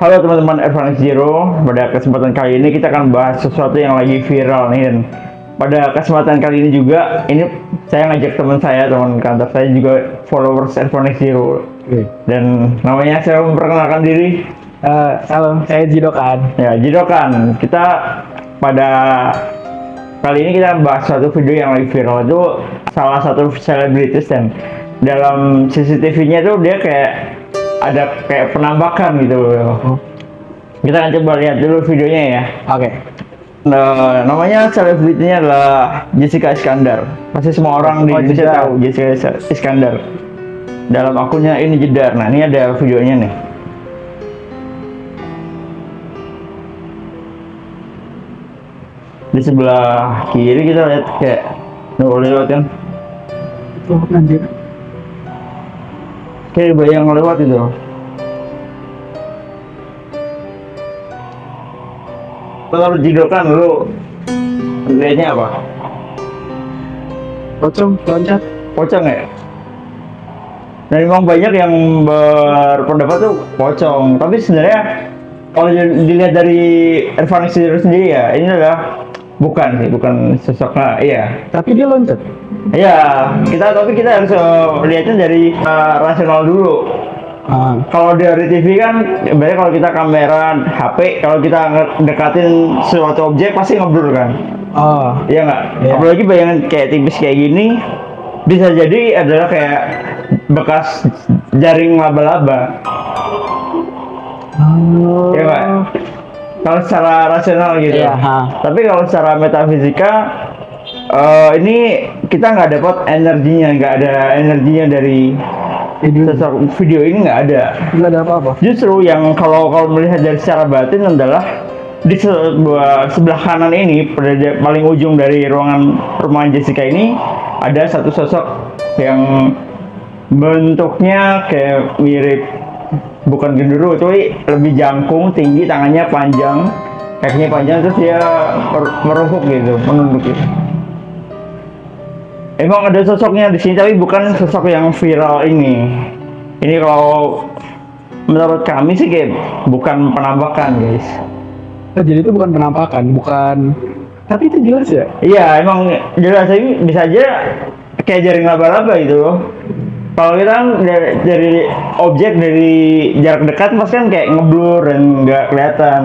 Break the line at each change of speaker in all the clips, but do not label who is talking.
Halo teman-teman Advance Zero, pada kesempatan kali ini kita akan bahas sesuatu yang lagi viral nih. Dan pada kesempatan kali ini juga, ini saya ngajak teman kantor saya juga followers Advance Zero. Dan namanya saya memperkenalkan diri.
Halo, saya Jidokan.
Ya, Jidokan. Kita pada kali ini kita bahas suatu video yang lagi viral, itu salah satu selebritis, dan dalam CCTV-nya tuh dia kayak ada kayak penampakan gitu. Kita akan coba lihat dulu videonya ya.
Oke.
Namanya selebritinya adalah Jessica Iskandar. Pasti semua orang di Indonesia tahu Jessica Iskandar. Dalam akunnya Ini Jedar. Nah, ini ada videonya nih. Di sebelah kiri kita lihat kayak lewat kan.
Itu anjir.
Kayak bayang lewat itu. Kalau Jidokan lu lihatnya apa?
Pocong, loncat.
Pocong ya? Dan memang banyak yang berpendapat tuh pocong. Tapi sebenarnya kalau dilihat dari Advance Zero sendiri ya, ini adalah bukan sosoknya, iya.
Tapi dia loncat.
Iya, tapi kita harus lihatnya dari rasional dulu. Kalau dari TV kan, sebenarnya kalau kita kamera HP, kalau kita dekatin suatu objek pasti ngeblur kan. Iya nggak?
Iya.
Apalagi bayangan kayak tipis kayak gini, bisa jadi adalah kayak bekas jaring laba-laba. Iya nggak? Kalau secara rasional gitu.
Iya.
Tapi kalau secara metafisika, ini kita nggak dapat energinya, nggak ada energinya dari sosok video ini, nggak ada
apa-apa.
Justru yang kalau melihat dari secara batin adalah di sebelah kanan ini, pada paling ujung dari ruangan Jessica ini, ada satu sosok yang bentuknya kayak mirip, bukan gendero, tapi lebih jangkung, tinggi, tangannya panjang, kakinya panjang, terus dia merungkuk gitu, menunduk gitu. Emang ada sosoknya di sini, tapi bukan sosok yang viral ini. Ini kalau menurut kami sih kayak bukan penampakan, guys.
Jadi itu bukan penampakan, tapi itu jelas ya?
Iya, emang jelas. Ini bisa aja kayak jaring laba-laba gitu. Kalau kita kan dari objek dari jarak dekat pasti kan kayak ngeblur dan nggak kelihatan.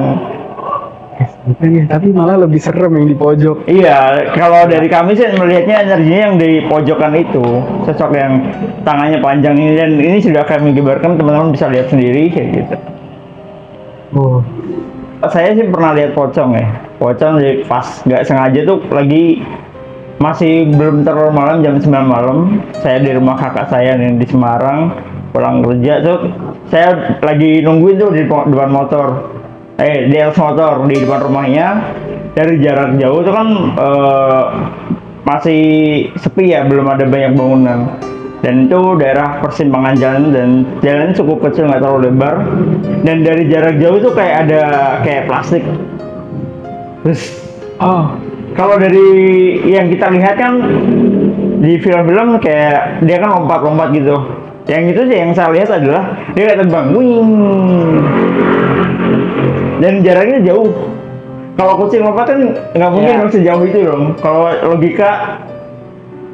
Tapi malah lebih serem yang di pojok.
Iya, kalau dari kami sih melihatnya energinya yang di pojokan itu, sosok yang tangannya panjang ini, dan ini sudah kami gambarkan, teman-teman bisa lihat sendiri kayak gitu. Saya sih pernah lihat pocong ya, pocong pas nggak sengaja tuh lagi masih belum terlalu malam, jam 9 malam, saya di rumah kakak saya nih di Semarang, pulang kerja tuh, saya lagi nungguin tuh di depan motor. Di motor di depan rumahnya. Dari jarak jauh itu kan masih sepi ya, belum ada banyak bangunan, dan itu daerah persimpangan jalan, dan jalan cukup kecil, nggak terlalu lebar, dan dari jarak jauh itu kayak ada kayak plastik. Terus kalau dari yang kita lihat kan di film-film kayak dia kan lompat-lompat gitu. Yang itu sih yang saya lihat adalah dia kayak terbang, wing, dan jaraknya jauh. Kalau kucing lompat kan nggak mungkin sejauh itu dong. Kalau logika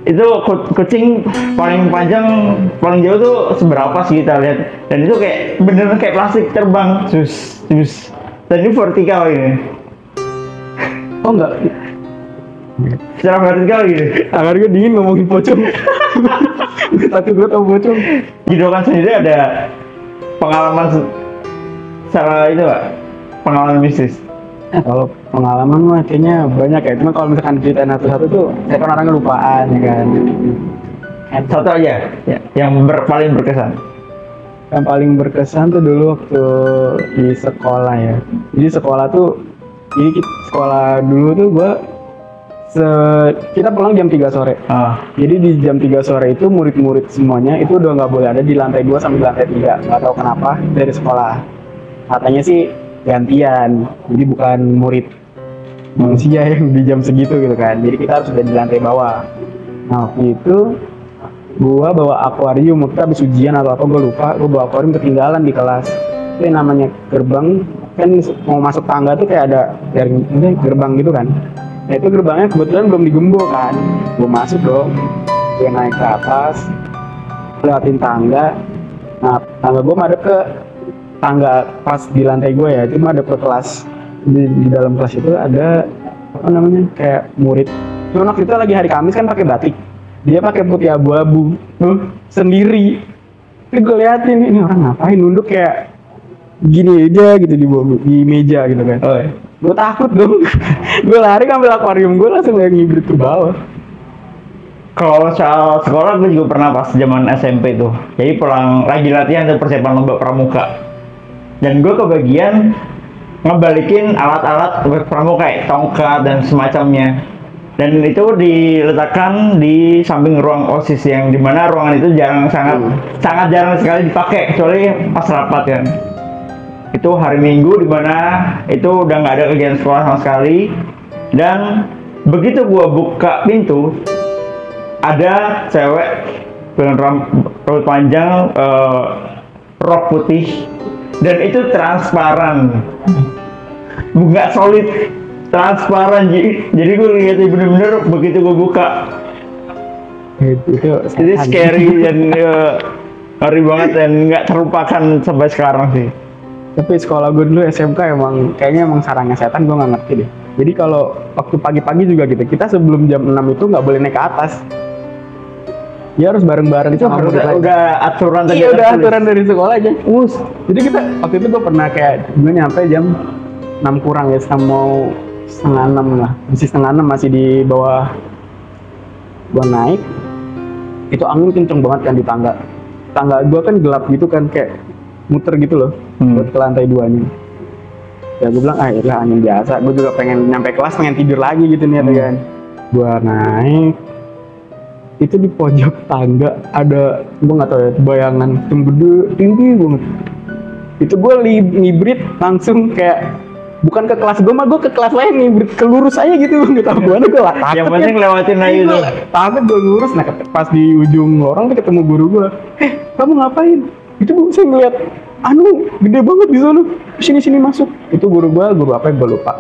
itu kucing paling panjang, paling jauh tuh seberapa sih kita lihat? Dan itu kayak beneran kayak plastik terbang, sus. Dan ini vertikal ini.
Oh enggak?
Secara vertikal gitu.
Agar gue dingin ngomongin pocong. Takut gue tau pocong.
Jidokan sendiri ada pengalaman secara itu Pak, pengalaman mistis.
Kalau pengalaman mah kayaknya banyak ya. Cuma kalau misalkan ceritain satu-satu tuh, saya kan orangnya lupaan ya kan.
Satu aja ya, yang paling berkesan.
Yang paling berkesan tuh dulu waktu di sekolah ya. Jadi sekolah tuh, sekolah dulu tuh kita pulang jam 3 sore. Jadi di jam 3 sore itu murid-murid semuanya itu udah nggak boleh ada di lantai 2 sampai lantai 3. Nggak tahu kenapa dari sekolah. Katanya sih gantian, jadi bukan murid manusia yang di jam segitu gitu kan. Jadi kita harus ada di lantai bawah. Nah waktu itu gua bawa akuarium, kita habis ujian atau apa gua lupa, gua bawa akuarium ketinggalan di kelas. Itu yang namanya gerbang, kan mau masuk tangga tuh kayak ada gerbang gitu kan. Nah itu gerbangnya kebetulan belum digembok kan, gue masuk dong, gue naik ke atas, lewatin tangga. Nah tangga gue madep ke tangga pas di lantai gue ya, cuma ada ke kelas. Di dalam kelas itu ada apa namanya kayak murid. Cuma waktu itu lagi hari Kamis kan pakai batik, dia pakai putih abu-abu, sendiri. Terus gue liatin ini orang ngapain nunduk kayak gini aja gitu di meja gitu kan. Gue takut dong. Gue lari ngambil akuarium gue langsung ngibrit ke bawah.
Kalau soal sekolah gue juga pernah pas zaman SMP tuh. Jadi pulang lagi latihan tuh persiapan lomba pramuka. Dan gue kebagian ngebalikin alat-alat pramuka kayak tongkat dan semacamnya. Dan itu diletakkan di samping ruang OSIS yang dimana ruangan itu sangat jarang sekali dipakai kecuali pas rapat kan. Itu hari Minggu dimana itu udah nggak ada kegiatan sekolah sama sekali, dan begitu gua buka pintu ada cewek dengan rambut panjang, rok putih, dan itu transparan, nggak solid, transparan. Jadi gue lihatnya bener-bener begitu gue buka itu scary dan ngeri banget dan nggak terlupakan sampai sekarang sih.
Tapi sekolah gue dulu SMK kayaknya emang sarangnya setan, gue nggak ngerti deh. Jadi kalau waktu pagi-pagi juga gitu, kita sebelum jam 6 itu nggak boleh naik ke atas. Ya harus bareng-bareng. Itu
udah aturan tadi.
Iya udah aturan dari sekolah aja. Jadi kita waktu itu gue pernah kayak gue nyampe jam 6 kurang ya, mau setengah 6 lah. Setengah 6 masih di bawah. Gue naik, itu angin kenceng banget kan di tangga. Tangga gue kan gelap gitu kan, kayak muter gitu loh buat ke lantai 2-nya. Ya gue bilang ya angin biasa, gue juga pengen nyampe kelas pengen tidur lagi gitu nih kan. Gue naik, itu di pojok tangga ada, gue nggak tahu ya, bayangan gede tinggi banget. Itu gue ngibrit langsung kayak bukan ke kelas gue, mah gue ke kelas lain ngibrit ke lurus aja gitu, nggak tahu gimana gue lah.
Yang penting lewatin aja itu.
Takut gue lurus, nah pas di ujung lorong tuh ketemu guru gue. Kamu ngapain? Itu saya ngeliat gede banget di sana, sini masuk. Itu guru apa yang gue lupa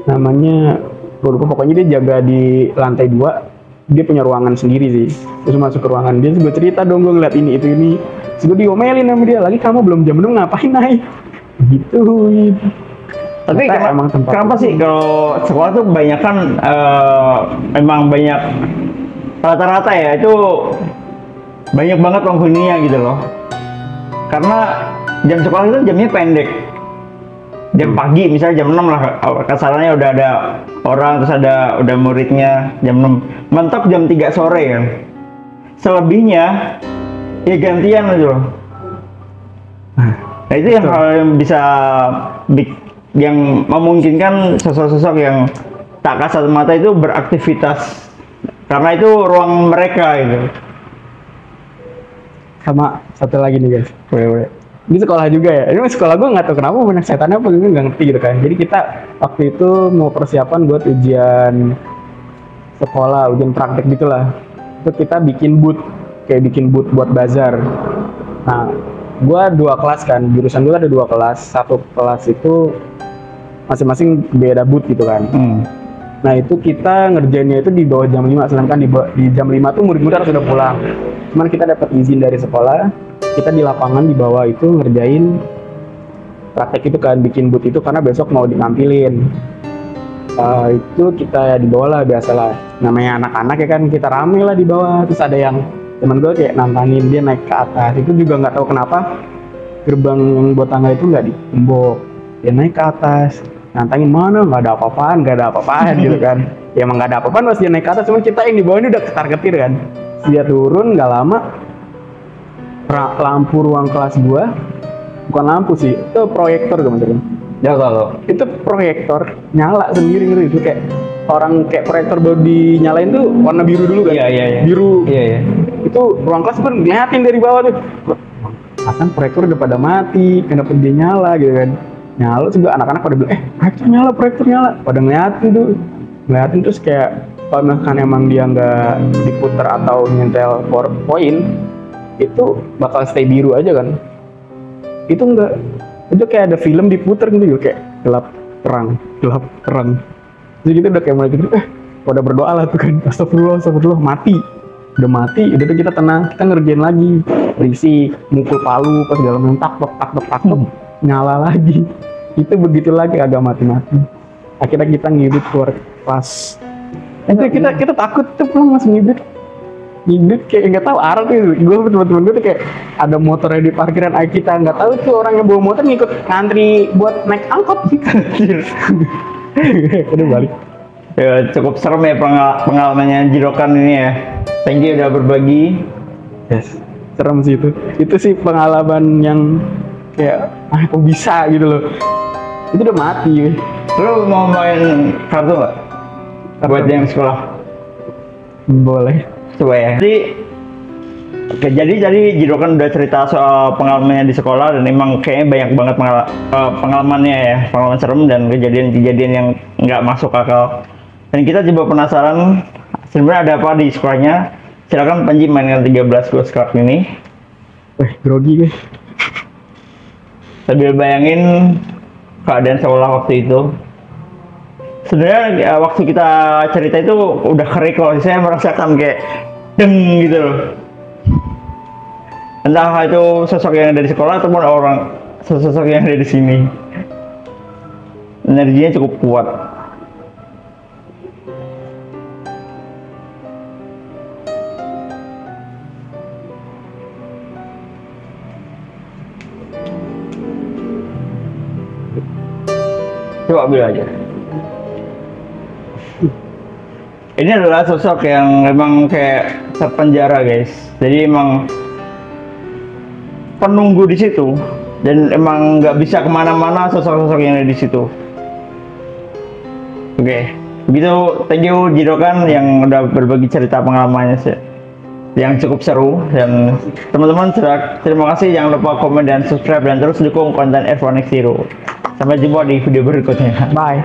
namanya, gue lupa, pokoknya dia jaga di lantai 2, dia punya ruangan sendiri sih. Terus masuk ke ruangan dia, gue cerita dong, gue ngeliat ini terus gue diomelin sama dia lagi, kamu belum jam 6 ngapain naik gitu.
Tapi kenapa sih kalau sekolah tuh kebanyakan memang banyak rata-rata ya itu banyak banget penghuninya gitu loh. Karena jam sekolah itu jamnya pendek. Jam pagi misalnya jam 6 lah kasarannya udah ada orang, terus udah muridnya jam 6. Mentok jam 3 sore kan. Selebihnya ya gantian aja loh. Nah itu yang hal yang bisa yang memungkinkan sosok-sosok yang tak kasat mata itu beraktivitas karena itu ruang mereka gitu.
Sama satu lagi nih guys, ini sekolah juga ya. Ini sekolah gue nggak tahu kenapa banyak setannya apa, gue nggak ngerti gitu kan. Jadi kita waktu itu mau persiapan buat ujian sekolah, ujian praktek gitulah. Itu kita bikin booth buat bazar. Nah, gue 2 kelas kan, jurusan gue ada 2 kelas. Satu kelas itu masing-masing beda booth gitu kan. Nah itu kita ngerjainnya itu di bawah jam 5, sedangkan di jam 5 tuh murid-murid harus udah pulang. Cuman kita dapat izin dari sekolah, kita di lapangan di bawah itu ngerjain praktek itu kan, bikin booth itu karena besok mau ditampilin. Itu kita di bawah lah, biasalah namanya anak-anak ya kan, kita rame lah di bawah. Terus ada yang teman gue kayak nantangin dia naik ke atas, itu juga nggak tahu kenapa gerbang yang buat tangga itu nggak digembok, dia naik ke atas. nantangin mana nggak ada apa-apaan gitu kan. Ya emang nggak ada apa-apaan pas dia naik ke atas, cuma kita yang di bawah ini udah ketar-ketir kan. Dia turun nggak lama, lampu ruang kelas gua, bukan lampu sih, itu proyektor teman-teman.
Ya kalau
Itu proyektor nyala sendiri gitu, itu kayak orang kayak proyektor baru dinyalain tuh warna biru dulu kan.
Iya.
Biru.
Iya.
Itu ruang kelas pun ngeliatin dari bawah tuh. Asan proyektor udah pada mati, kenapa dia nyala gitu kan. Nyala juga anak-anak pada bilang, proyektor nyala. Pada ngeliatin terus kayak kalau misalkan emang dia nggak diputer atau nyentel PowerPoint, itu bakal stay biru aja kan. Itu enggak, itu kayak ada film diputer gitu, kayak gelap terang. Jadi kita udah kayak mulai gitu, pada berdoa lah tuh kan, astagfirullah, mati. Udah mati, udah tuh kita tenang, kita ngerjain lagi, berisi, mukul palu pas dalam tak nyala lagi. Itu begitu lagi agak mati-mati. Akhirnya kita ngibit keluar kelas. Itu kita takut tuh pulang masih ngibit kayak nggak tahu arah tuh. Gue teman-teman gue tuh kayak ada motornya di parkiran kita, nggak tahu tuh orang yang bawa motor ngikut ngantri buat naik angkot. Udah balik.
Ya, cukup serem ya pengalamannya Jirokan ini ya. Thank you udah berbagi.
Yes, serem sih itu. Itu sih pengalaman yang kayak kok bisa gitu loh. Itu udah mati.
Lu mau main kartu nggak? Buat yang sekolah?
Boleh.
Coba ya. Jadi Jirokan udah cerita soal pengalamannya di sekolah dan emang kayaknya banyak banget pengalamannya ya, pengalaman serem dan kejadian-kejadian yang nggak masuk akal. Dan kita coba penasaran sebenarnya ada apa di sekolahnya. Silakan Panji mainkan 13 Ghost Card ini.
Grogi guys.
Sambil bayangin keadaan sekolah waktu itu. Sebenarnya waktu kita cerita itu udah kerik loh. Saya merasakan kayak deng gitu loh. Entah itu sosok yang ada di sekolah ataupun sosok yang ada di sini. Energinya cukup kuat. Coba ambil aja. Ini adalah sosok yang memang kayak terpenjara guys. Jadi emang penunggu di situ dan emang nggak bisa kemana-mana sosok-sosok yang ada di situ. Oke, begitu. Thank you Jirokan yang udah berbagi cerita pengalamannya yang cukup seru. Dan teman-teman terima kasih, jangan lupa komen dan subscribe dan terus dukung konten F1X Zero. Sampai jumpa di video berikutnya.
Bye.